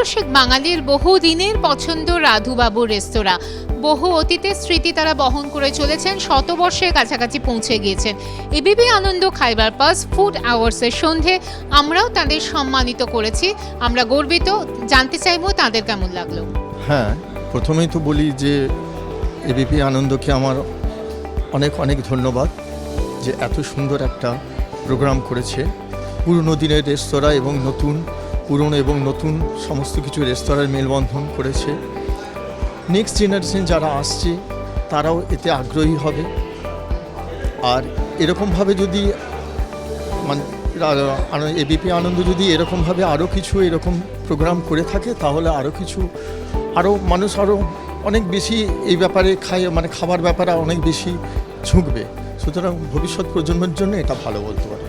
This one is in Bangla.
রসিক বাঙালির বহু দিনের পছন্দ রাধুবাবুর রেস্তোরাঁ। বহু অতীতের স্মৃতি তারা বহন করে চলেছেন, শতবর্ষের কাছাকাছি পৌঁছে গিয়েছেন। এবিপি আনন্দ খাইবার পাস ফুড আওয়ার্সের সন্ধে আমরাও তাদের সম্মানিত করেছি। আমরা গর্বিত, জানতে চাইবো তাদের কেমন লাগলো। হ্যাঁ, প্রথমেই তো বলি যে এবিপি আনন্দকে আমার অনেক অনেক ধন্যবাদ যে এত সুন্দর একটা প্রোগ্রাম করেছে। পুরনো দিনের রেস্তোরাঁ এবং পুরনো এবং নতুন সমস্ত কিছু রেস্তোরাঁর মেলবন্ধন করেছে। নেক্সট জেনারেশন যারা আসছে তারাও এতে আগ্রহী হবে। আর এরকমভাবে যদি মানে এবিপি আনন্দ যদি এরকমভাবে আরও কিছু এরকম প্রোগ্রাম করে থাকে তাহলে মানুষ আরও অনেক বেশি এই ব্যাপারে খাবার ব্যাপারে অনেক বেশি ঝুঁকবে। সুতরাং ভবিষ্যৎ প্রজন্মের জন্য এটা ভালো বলতে পারে।